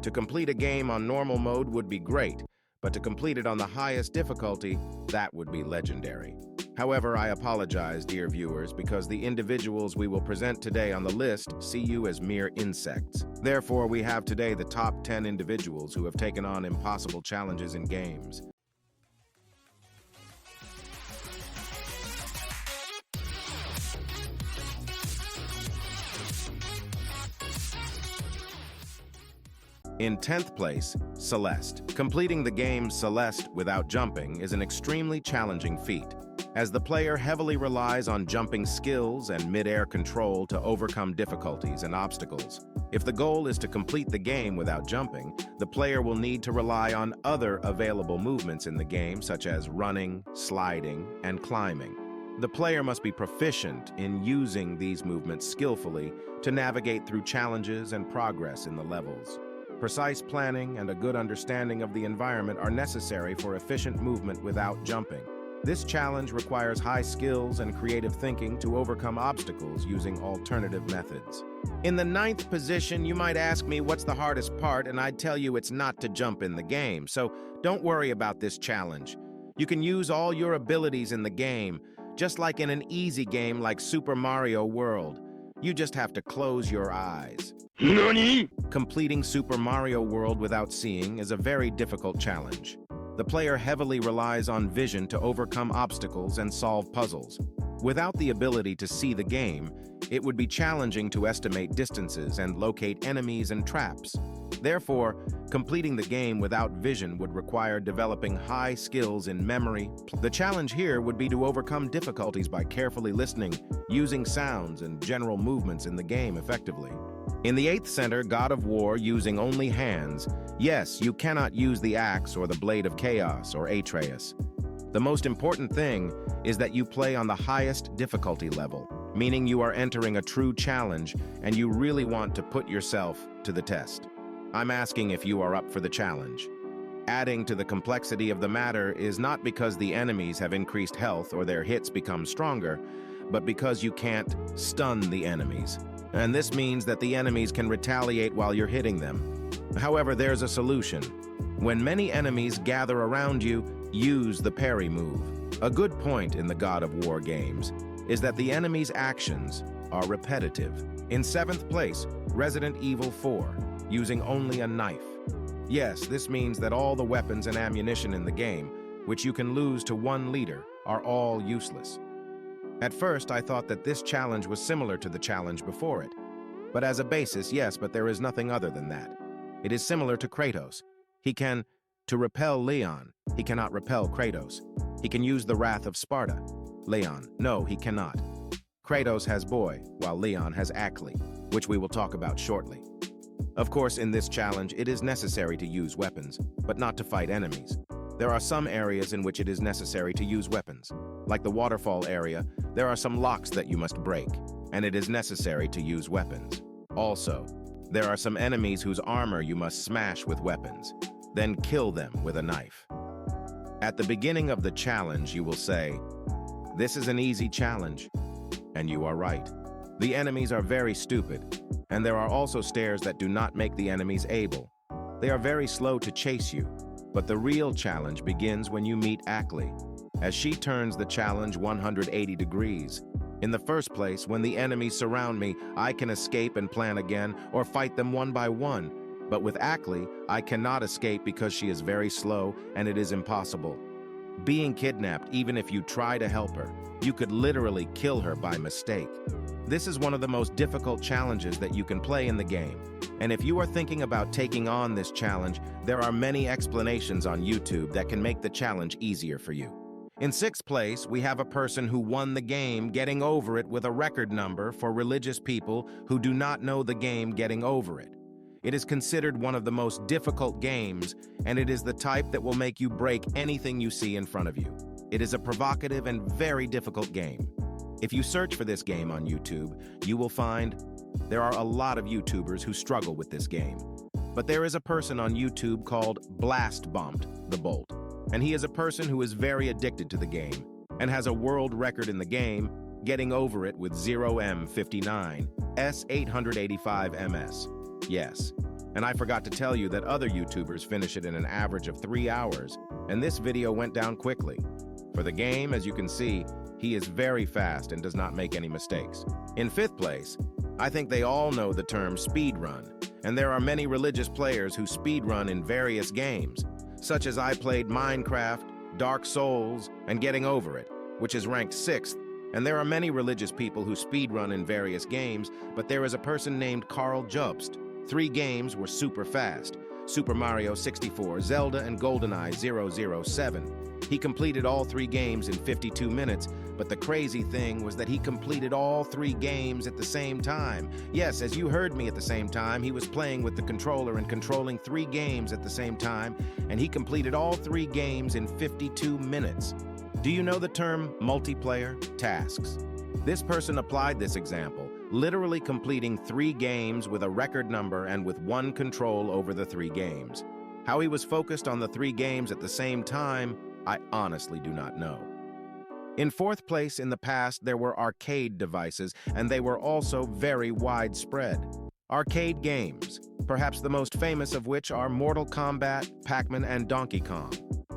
To complete a game on normal mode would be great, but to complete it on the highest difficulty, that would be legendary. However, I apologize, dear viewers, because the individuals we will present today on the list see you as mere insects. Therefore, we have today the top 10 individuals who have taken on impossible challenges in games. In 10th place, Celeste. Completing the game Celeste without jumping is an extremely challenging feat, as the player heavily relies on jumping skills and mid-air control to overcome difficulties and obstacles. If the goal is to complete the game without jumping, the player will need to rely on other available movements in the game, such as running, sliding, and climbing. The player must be proficient in using these movements skillfully to navigate through challenges and progress in the levels. Precise planning and a good understanding of the environment are necessary for efficient movement without jumping. This challenge requires high skills and creative thinking to overcome obstacles using alternative methods. In the 9th position, you might ask me what's the hardest part, and I'd tell you it's not to jump in the game, so don't worry about this challenge. You can use all your abilities in the game, just like in an easy game like Super Mario World. You just have to close your eyes. NANI?! Completing Super Mario World without seeing is a very difficult challenge. The player heavily relies on vision to overcome obstacles and solve puzzles. Without the ability to see the game, it would be challenging to estimate distances and locate enemies and traps. Therefore, completing the game without vision would require developing high skills in memory. The challenge here would be to overcome difficulties by carefully listening, using sounds and general movements in the game effectively. In the 8th center, God of War, using only hands. Yes, you cannot use the axe or the Blade of Chaos or Atreus. The most important thing is that you play on the highest difficulty level, meaning you are entering a true challenge and you really want to put yourself to the test. I'm asking if you are up for the challenge. Adding to the complexity of the matter is not because the enemies have increased health or their hits become stronger, but because you can't stun the enemies. And this means that the enemies can retaliate while you're hitting them. However, there's a solution. When many enemies gather around you, use the parry move. A good point in the God of War games is that the enemy's actions are repetitive. In 7th place, Resident Evil 4, using only a knife. Yes, this means that all the weapons and ammunition in the game, which you can lose to one leader, are all useless. At first, I thought that this challenge was similar to the challenge before it. But as a basis, yes, but there is nothing other than that. It is similar to Kratos. To repel Leon, he cannot repel Kratos. He can use the Wrath of Sparta. Leon, no, he cannot. Kratos has Boy, while Leon has Ackley, which we will talk about shortly. Of course, in this challenge, it is necessary to use weapons, but not to fight enemies. There are some areas in which it is necessary to use weapons. Like the waterfall area, there are some locks that you must break, and it is necessary to use weapons. Also, there are some enemies whose armor you must smash with weapons, then kill them with a knife. At the beginning of the challenge, you will say, "This is an easy challenge," and you are right. The enemies are very stupid, and there are also stairs that do not make the enemies able. They are very slow to chase you, but the real challenge begins when you meet Ackley, as she turns the challenge 180 degrees. In the first place, when the enemies surround me, I can escape and plan again, or fight them one by one. But with Ackley, I cannot escape because she is very slow, and it is impossible. Being kidnapped, even if you try to help her, you could literally kill her by mistake. This is one of the most difficult challenges that you can play in the game. And if you are thinking about taking on this challenge, there are many explanations on YouTube that can make the challenge easier for you. In 6th place, we have a person who won the game Getting Over It with a record number for religious people who do not know the game Getting Over It. It is considered one of the most difficult games, and it is the type that will make you break anything you see in front of you. It is a provocative and very difficult game. If you search for this game on YouTube, you will find there are a lot of YouTubers who struggle with this game. But there is a person on YouTube called Blast Bumped the Bolt, and he is a person who is very addicted to the game and has a world record in the game, Getting Over It with 0M59, S885MS. Yes, And I forgot to tell you that other YouTubers finish it in an average of 3 hours, and this video went down quickly. For the game, as you can see, he is very fast and does not make any mistakes. In 5th place, I think they all know the term speedrun, and there are many religious players who speedrun in various games, such as I played Minecraft, Dark Souls, and Getting Over It, which is ranked 6th, and there are many religious people who speedrun in various games, but there is a person named Carl Jobst. 3 games were super fast: Super Mario 64, Zelda, and GoldenEye 007. He completed all 3 games in 52 minutes, but the crazy thing was that he completed all 3 games at the same time. Yes, as you heard me, at the same time, he was playing with the controller and controlling 3 games at the same time, and he completed all 3 games in 52 minutes. Do you know the term multiplayer tasks? This person applied this example, literally completing 3 games with a record number and with 1 control over the 3 games. How he was focused on the 3 games at the same time, I honestly do not know. In 4th place, in the past, there were arcade devices, and they were also very widespread. Arcade games, perhaps the most famous of which are Mortal Kombat, Pac-Man, and Donkey Kong.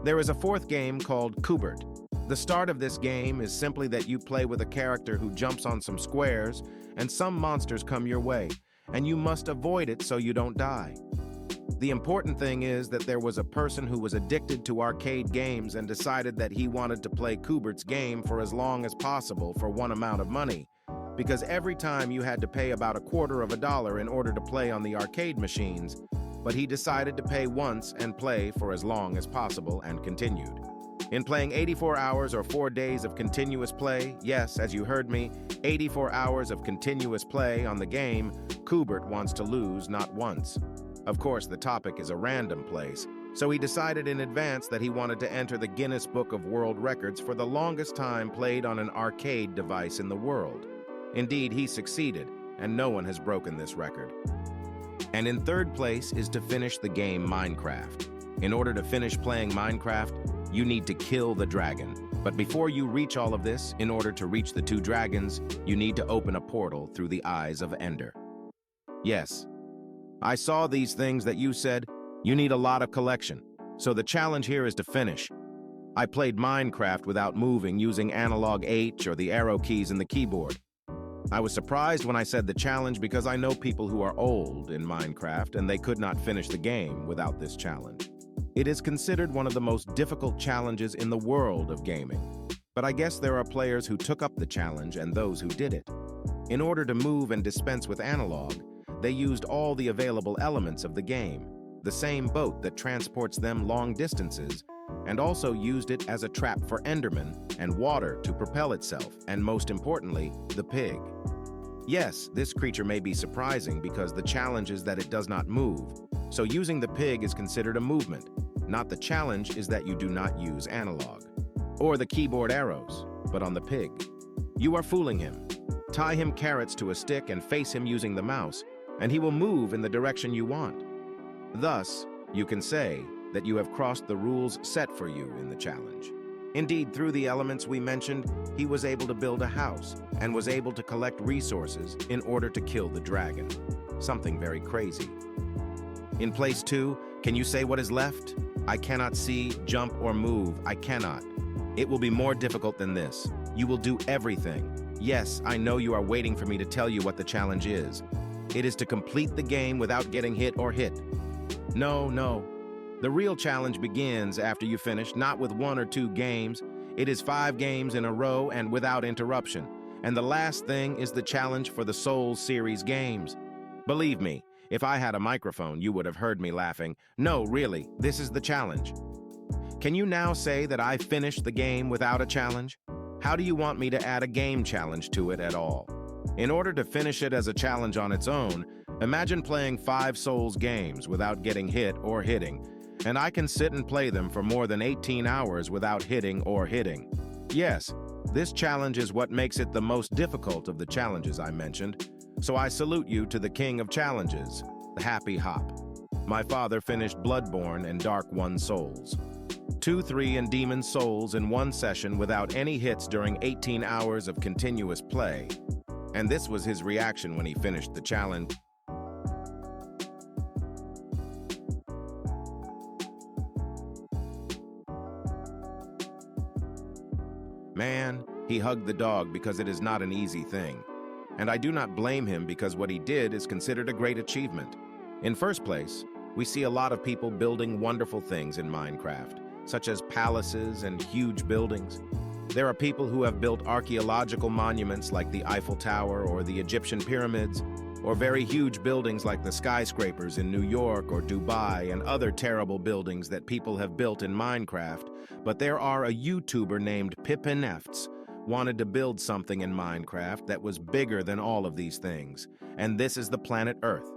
There is a 4th game called Q*bert. The start of this game is simply that you play with a character who jumps on some squares, and some monsters come your way, and you must avoid it so you don't die. The important thing is that there was a person who was addicted to arcade games and decided that he wanted to play Q*bert's game for as long as possible for one amount of money, because every time you had to pay about $0.25 in order to play on the arcade machines, but he decided to pay once and play for as long as possible and continued. In playing 84 hours or 4 days of continuous play, yes, as you heard me, 84 hours of continuous play on the game, Q*bert wants to lose not once. Of course, the topic is a random place, so he decided in advance that he wanted to enter the Guinness Book of World Records for the longest time played on an arcade device in the world. Indeed, he succeeded, and no one has broken this record. And in 3rd place is to finish the game Minecraft. In order to finish playing Minecraft, you need to kill the dragon. But before you reach all of this, in order to reach the 2 dragons, you need to open a portal through the Eyes of Ender. Yes, I saw these things that you said. You need a lot of collection. So the challenge here is to finish. I played Minecraft without moving, using analog H or the arrow keys in the keyboard. I was surprised when I said the challenge because I know people who are old in Minecraft and they could not finish the game without this challenge. It is considered one of the most difficult challenges in the world of gaming. But I guess there are players who took up the challenge and those who did it. In order to move and dispense with analog, they used all the available elements of the game, the same boat that transports them long distances, and also used it as a trap for Enderman and water to propel itself, and most importantly, the pig. Yes, this creature may be surprising because the challenge is that it does not move, so using the pig is considered a movement. Not the challenge is that you do not use analog or the keyboard arrows, but on the pig. You are fooling him. Tie him carrots to a stick and face him using the mouse, and he will move in the direction you want. Thus, you can say that you have crossed the rules set for you in the challenge. Indeed, through the elements we mentioned, he was able to build a house and was able to collect resources in order to kill the dragon. Something very crazy. In place 2, can you say what is left? I cannot see, jump, or move. I cannot. It will be more difficult than this. You will do everything. Yes, I know you are waiting for me to tell you what the challenge is. It is to complete the game without getting hit or hit. No. The real challenge begins after you finish, not with 1 or 2 games. It is 5 games in a row and without interruption. And the last thing is the challenge for the Souls series games. Believe me, if I had a microphone, you would have heard me laughing. No, really, this is the challenge. Can you now say that I finished the game without a challenge? How do you want me to add a game challenge to it at all? In order to finish it as a challenge on its own, imagine playing 5 Souls games without getting hit or hitting, and I can sit and play them for more than 18 hours without hitting or hitting. Yes, this challenge is what makes it the most difficult of the challenges I mentioned, so I salute you to the king of challenges, the Happy Hop. My father finished Bloodborne and Dark One Souls. 2, 3, and Demon Souls in one session without any hits during 18 hours of continuous play. And this was his reaction when he finished the challenge. Man, he hugged the dog because it is not an easy thing. And I do not blame him because what he did is considered a great achievement. In first place, we see a lot of people building wonderful things in Minecraft, such as palaces and huge buildings. There are people who have built archaeological monuments like the Eiffel Tower or the Egyptian pyramids, or very huge buildings like the skyscrapers in New York or Dubai and other terrible buildings that people have built in Minecraft. But there are a YouTuber named Pippinefts wanted to build something in Minecraft that was bigger than all of these things, and this is the planet Earth.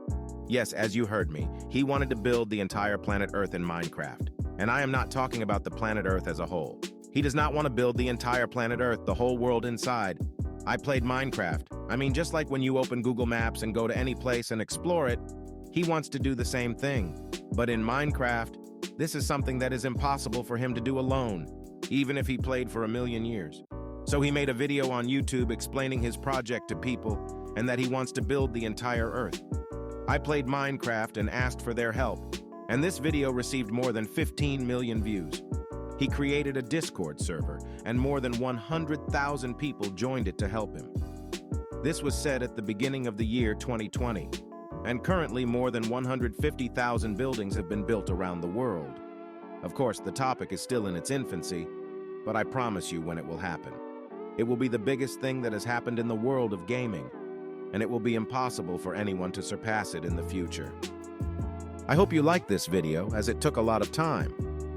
Yes, as you heard me, he wanted to build the entire planet Earth in Minecraft, and I am not talking about the planet Earth as a whole. He does not want to build the entire planet Earth, the whole world inside. I played Minecraft. I mean, just like when you open Google Maps and go to any place and explore it, he wants to do the same thing. But in Minecraft, this is something that is impossible for him to do alone, even if he played for 1,000,000 years. So he made a video on YouTube explaining his project to people and that he wants to build the entire Earth. I played Minecraft and asked for their help, and this video received more than 15 million views. He created a Discord server, and more than 100,000 people joined it to help him. This was said at the beginning of the year 2020, and currently more than 150,000 buildings have been built around the world. Of course, the topic is still in its infancy, but I promise you when it will happen. It will be the biggest thing that has happened in the world of gaming, and it will be impossible for anyone to surpass it in the future. I hope you liked this video, as it took a lot of time.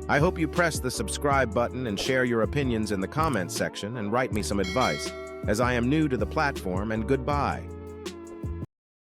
I hope you press the subscribe button and share your opinions in the comments section and write me some advice, as I am new to the platform, and goodbye.